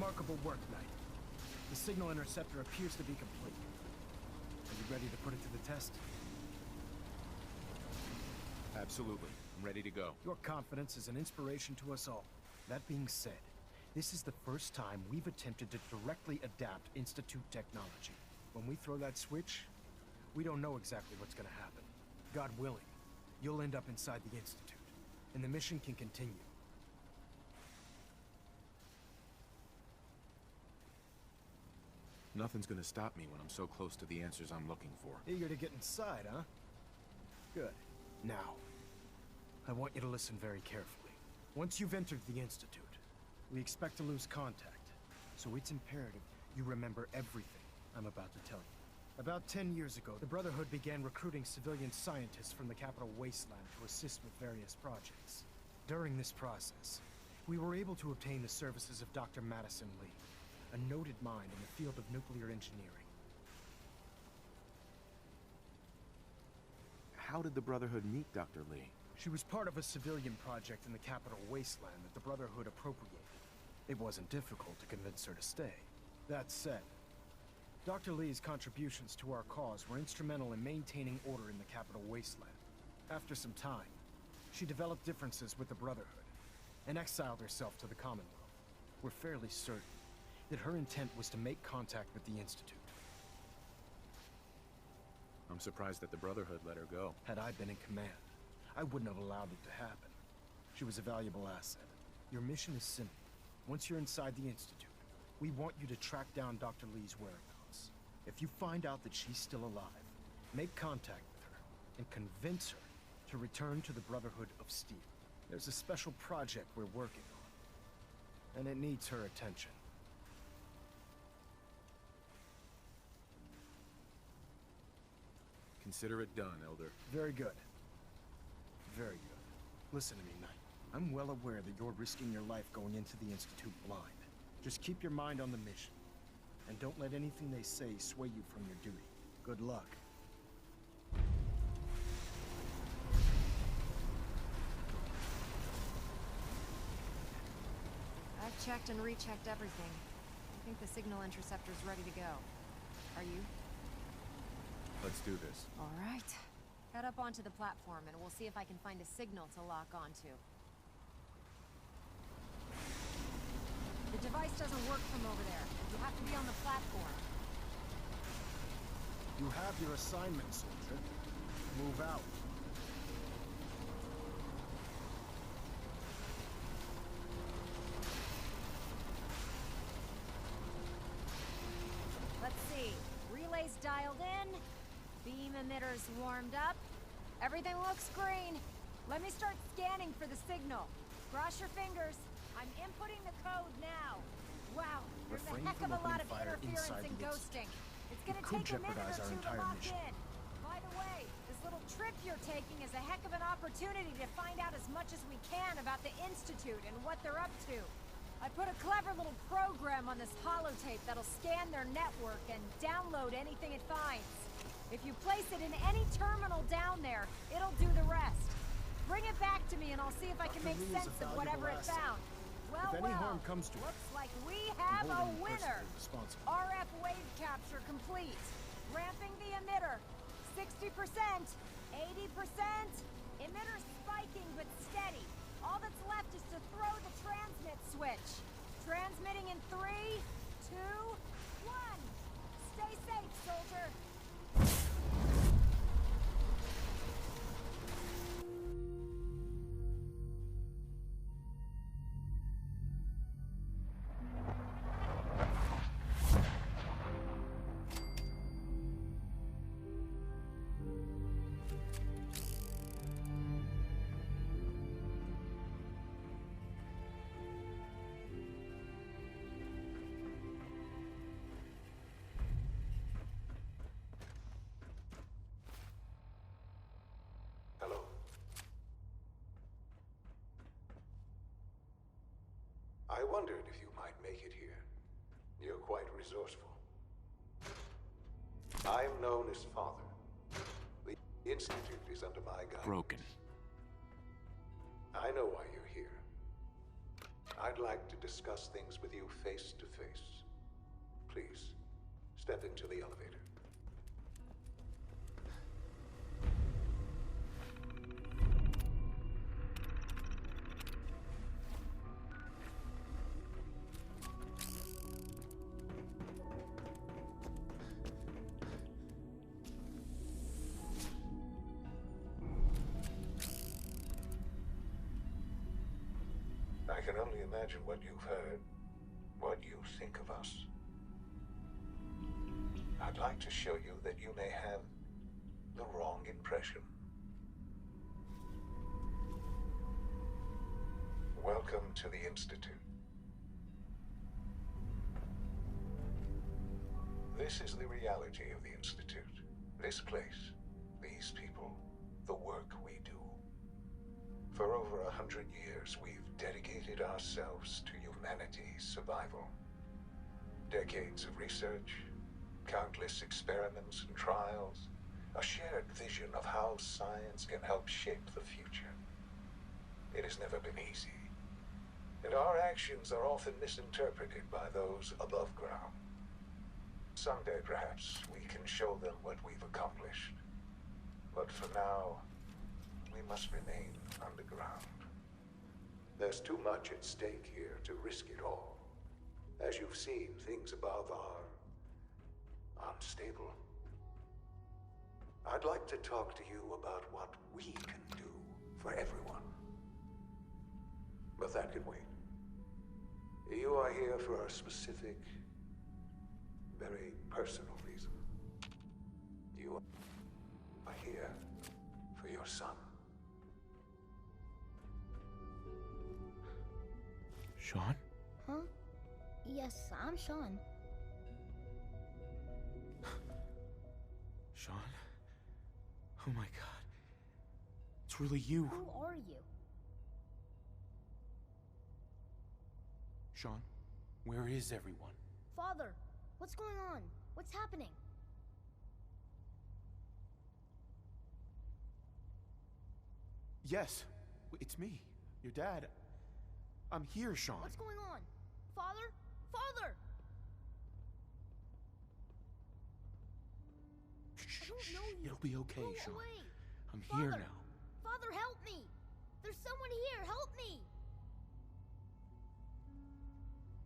Remarkable work, Knight. The signal interceptor appears to be complete. Are you ready to put it to the test? Absolutely. I'm ready to go. Your confidence is an inspiration to us all. That being said, this is the first time we've attempted to directly adapt Institute technology. When we throw that switch, we don't know exactly what's gonna happen. God willing, you'll end up inside the Institute, and the mission can continue. Nothing's gonna stop me when I'm so close to the answers I'm looking for. Eager to get inside, huh? Good. Now, I want you to listen very carefully. Once you've entered the Institute, we expect to lose contact, so it's imperative you remember everything I'm about to tell you. About 10 years ago, the Brotherhood began recruiting civilian scientists from the capital wasteland to assist with various projects. During this process, we were able to obtain the services of Dr. Madison Lee, a noted mind in the field of nuclear engineering. How did the Brotherhood meet Dr. Lee? She was part of a civilian project in the capital wasteland that the Brotherhood appropriated. It wasn't difficult to convince her to stay. That said, Dr. Lee's contributions to our cause were instrumental in maintaining order in the capital wasteland. After some time, she developed differences with the Brotherhood and exiled herself to the Commonwealth. We're fairly certain that her intent was to make contact with the Institute. I'm surprised that the Brotherhood let her go. Had I been in command, I wouldn't have allowed it to happen. She was a valuable asset. Your mission is simple. Once you're inside the Institute, we want you to track down Dr. Lee's whereabouts. If you find out that she's still alive, make contact with her and convince her to return to the Brotherhood of Steel. There's a special project we're working on, and it needs her attention. Consider it done, Elder. Very good. Very good. Listen to me, Knight. I'm well aware that you're risking your life going into the Institute blind. Just keep your mind on the mission, and don't let anything they say sway you from your duty. Good luck. I've checked and rechecked everything. I think the signal interceptor's ready to go. Are you? Let's do this. All right. Head up onto the platform and we'll see if I can find a signal to lock onto. The device doesn't work from over there. You have to be on the platform. You have your assignment, soldier. Move out. Let's see. Relays dialed in. Beam emitters warmed up. Everything looks green. Let me start scanning for the signal. Cross your fingers. I'm inputting the code now. Wow, there's a heck of a lot of interference and ghosting. It's gonna take a minute or two to lock in. By the way, this little trip you're taking is a heck of an opportunity to find out as much as we can about the Institute and what they're up to. I put a clever little program on this holotape that'll scan their network and download anything it finds. If you place it in any terminal down there, it'll do the rest. Bring it back to me and I'll see if I can make sense of whatever it found. Well, if any harm comes to it, looks like we have a winner. RF wave capture complete. Ramping the emitter. 60%, 80%. Emitter spiking but steady. All that's left is to throw the transmit switch. Transmitting in 3, 2, 1. Stay safe, soldier. Hello. I wondered if you might make it here. You're quite resourceful. I'm known as Father. The Institute is under my guidance. Broken. I know why you're here. I'd like to discuss things with you face to face. Please, step into the elevator. I can only imagine what you've heard, what you think of us. I'd like to show you that you may have the wrong impression. Welcome to the Institute. This is the reality of the Institute. This place, these people, the work we do. For over 100 years, we've dedicated ourselves to humanity's survival. Decades of research, countless experiments and trials, a shared vision of how science can help shape the future. It has never been easy, and our actions are often misinterpreted by those above ground. Someday, perhaps, we can show them what we've accomplished. But for now, we must remain underground. There's too much at stake here to risk it all. As you've seen, things above are unstable. I'd like to talk to you about what we can do for everyone. But that can wait. You are here for a specific, very personal reason. You are here for your son. Shaun? Huh? Yes, I'm Shaun. Shaun? Oh my god. It's really you. Who are you? Shaun, where is everyone? Father, what's going on? What's happening? Yes, it's me, your dad. I'm here, Shaun. What's going on? Father? Father! Shh, I don't shh, know you. It'll be okay, Go Shaun. away. I'm Father. here now. Father, help me! There's someone here, help me!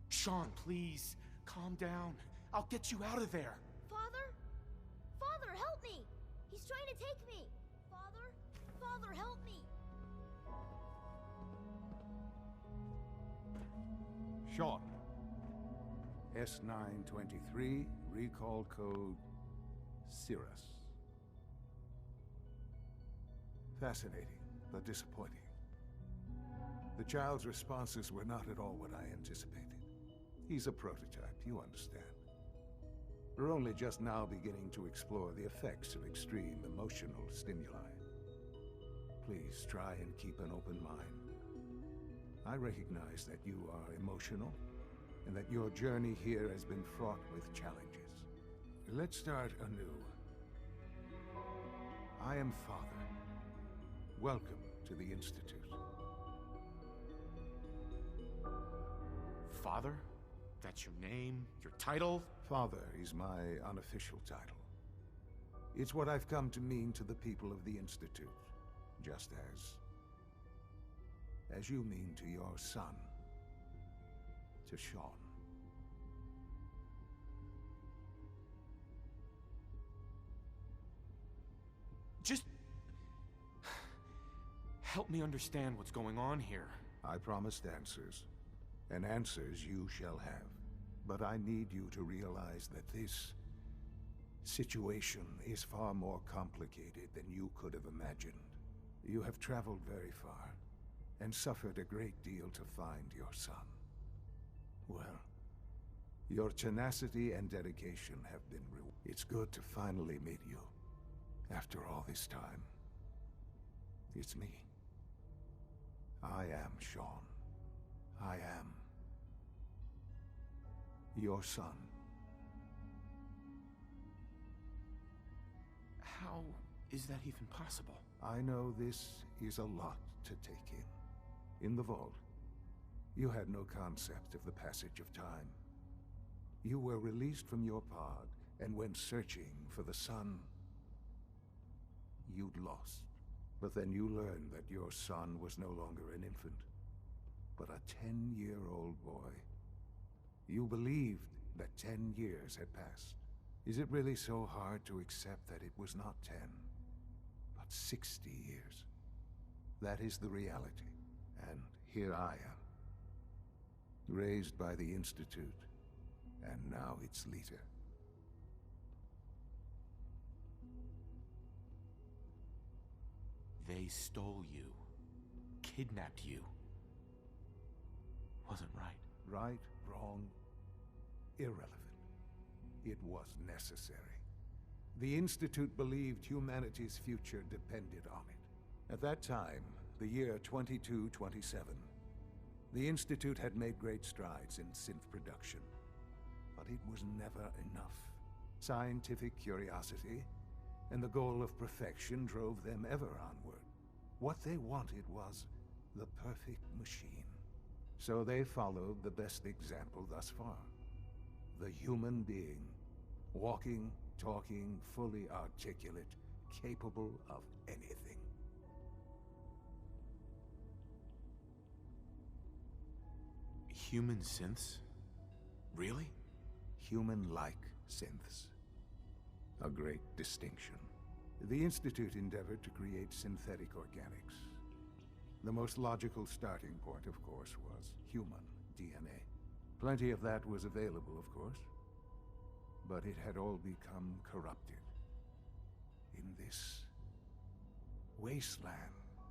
Shaun, please, calm down. I'll get you out of there. Father? Father, help me! He's trying to take me! Father? Father, help me! Shaun. S923, recall code Cirrus. Fascinating, but disappointing. The child's responses were not at all what I anticipated. He's a prototype, you understand. We're only just now beginning to explore the effects of extreme emotional stimuli. Please try and keep an open mind. I recognize that you are emotional, and that your journey here has been fraught with challenges. Let's start anew. I am Father. Welcome to the Institute. Father? That's your name? Your title? Father is my unofficial title. It's what I've come to mean to the people of the Institute, just as you mean to your son, to Shaun. Just help me understand what's going on here. I promised answers, and answers you shall have. But I need you to realize that this situation is far more complicated than you could have imagined. You have traveled very far, and suffered a great deal to find your son. Well, your tenacity and dedication have been rewarded. It's good to finally meet you, after all this time. It's me. I am Shaun. I am your son. How is that even possible? I know this is a lot to take in. In the vault, You had no concept of the passage of time. You were released from your pod and went searching for the sun you'd lost. But then you learned that your son was no longer an infant, but a 10-year-old boy. You believed that 10 years had passed. Is it really so hard to accept that it was not 10, but 60 years? That is the reality, and here I am. Raised by the Institute, and now its leader. They stole you. Kidnapped you. Wasn't right. Right, wrong, irrelevant. It was necessary. The Institute believed humanity's future depended on it. At that time, the year 2227, the Institute had made great strides in synth production. But it was never enough. Scientific curiosity and the goal of perfection drove them ever onward. What they wanted was the perfect machine. So they followed the best example thus far. The human being. Walking, talking, fully articulate, capable of anything. Human synths? Really? Human-like synths. A great distinction. The Institute endeavored to create synthetic organics. The most logical starting point, of course, was human DNA. Plenty of that was available, of course. But it had all become corrupted. In this wasteland,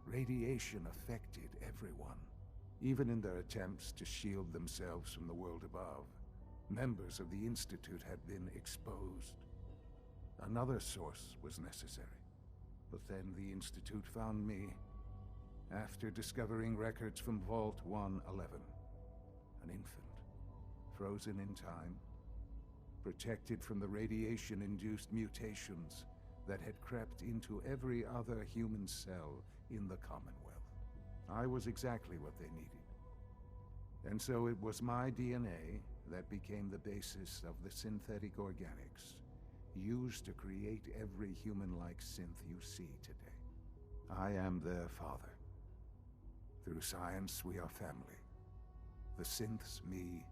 radiation affected everyone. Even in their attempts to shield themselves from the world above, members of the Institute had been exposed. Another source was necessary. But then the Institute found me after discovering records from Vault 111. An infant, frozen in time, protected from the radiation-induced mutations that had crept into every other human cell in the Commonwealth. I was exactly what they needed. And so it was my DNA that became the basis of the synthetic organics used to create every human-like synth you see today. I am their father. Through science, we are family. The synths, me,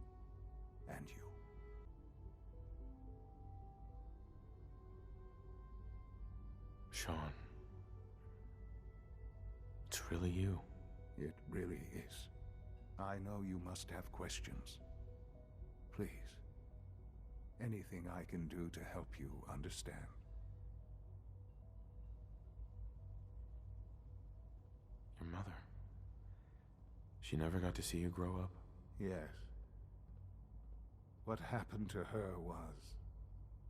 and you. Shaun. It's really you. It really is. I know you must have questions. Please. Anything I can do to help you understand. Your mother. She never got to see you grow up? Yes. What happened to her was...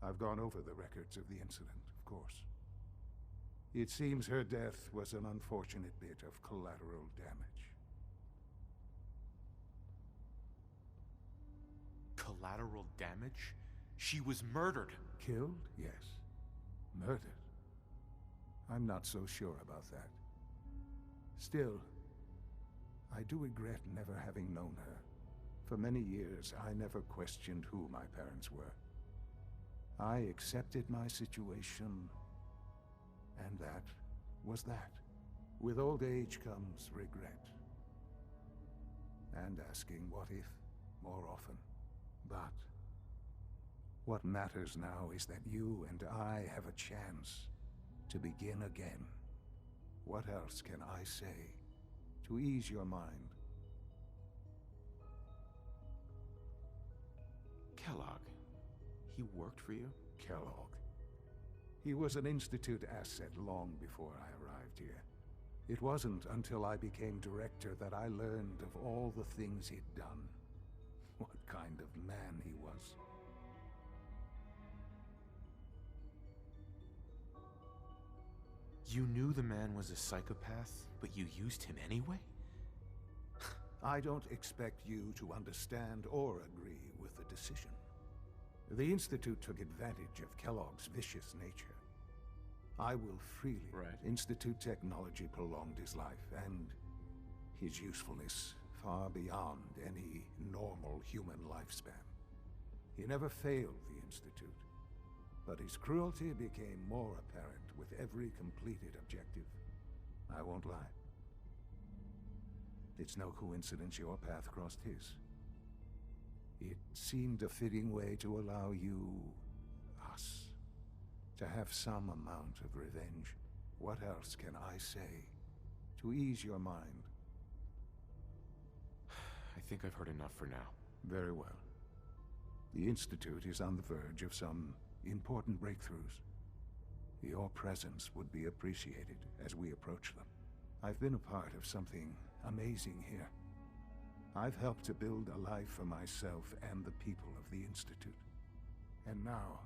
I've gone over the records of the incident, of course. It seems her death was an unfortunate bit of collateral damage. Collateral damage? She was murdered. Killed? Yes. Murdered? I'm not so sure about that. Still, I do regret never having known her. For many years, I never questioned who my parents were. I accepted my situation, and that was that. With old age comes regret. And asking what if more often. But what matters now is that you and I have a chance to begin again. What else can I say to ease your mind? Kellogg. He worked for you? Kellogg. He was an Institute asset long before I arrived here. It wasn't until I became director that I learned of all the things he'd done. What kind of man he was. You knew the man was a psychopath, but you used him anyway? I don't expect you to understand or agree with the decision. The Institute took advantage of Kellogg's vicious nature. I will freely... Right. Institute technology prolonged his life, and his usefulness far beyond any normal human lifespan. He never failed the Institute, but his cruelty became more apparent with every completed objective. I won't lie. It's no coincidence your path crossed his. It seemed a fitting way to allow you, us, to have some amount of revenge. What else can I say to ease your mind? I think I've heard enough for now. Very well. The Institute is on the verge of some important breakthroughs. Your presence would be appreciated as we approach them. I've been a part of something amazing here. I've helped to build a life for myself and the people of the Institute. And now,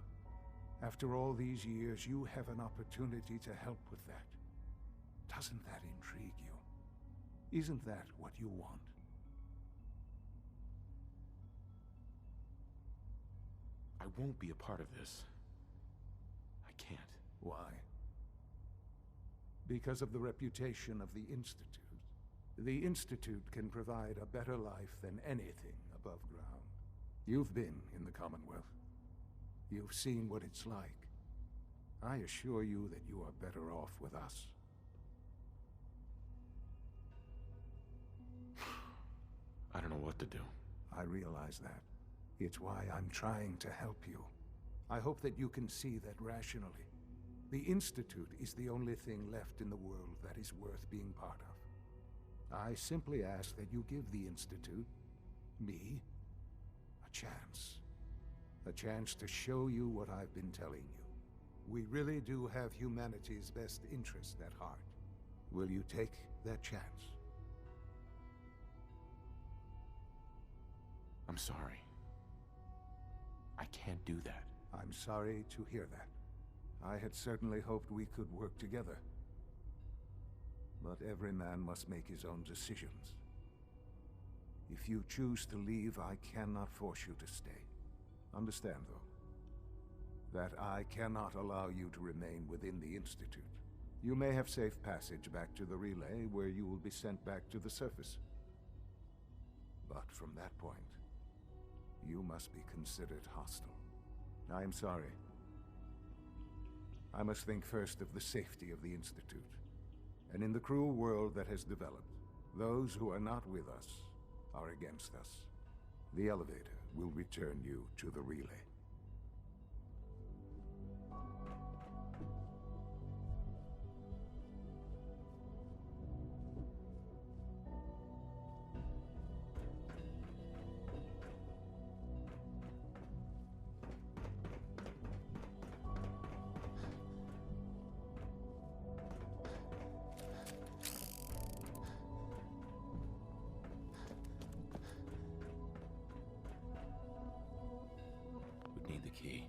after all these years, you have an opportunity to help with that. Doesn't that intrigue you? Isn't that what you want? I won't be a part of this. I can't. Why? Because of the reputation of the Institute. The Institute can provide a better life than anything above ground. You've been in the Commonwealth. You've seen what it's like. I assure you that you are better off with us. I don't know what to do. I realize that. It's why I'm trying to help you. I hope that you can see that rationally. The Institute is the only thing left in the world that is worth being part of. I simply ask that you give the Institute, me, a chance. A chance to show you what I've been telling you. We really do have humanity's best interest at heart. Will you take that chance? I'm sorry. I can't do that. I'm sorry to hear that. I had certainly hoped we could work together. But every man must make his own decisions. If you choose to leave, I cannot force you to stay. Understand, though, that I cannot allow you to remain within the Institute. You may have safe passage back to the relay, where you will be sent back to the surface. But from that point, you must be considered hostile. I am sorry. I must think first of the safety of the Institute. And in the cruel world that has developed, those who are not with us are against us. The elevator will return you to the relay. Would need the key.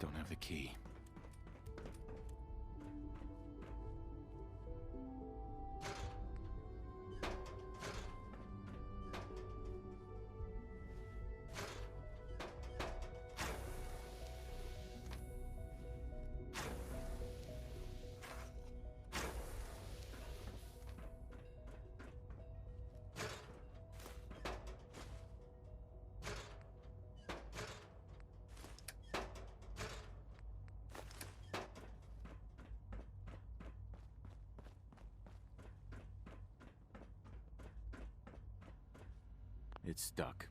Don't have the key. It's stuck.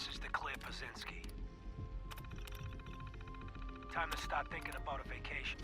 message to Claire Pazinski. Time to start thinking about a vacation.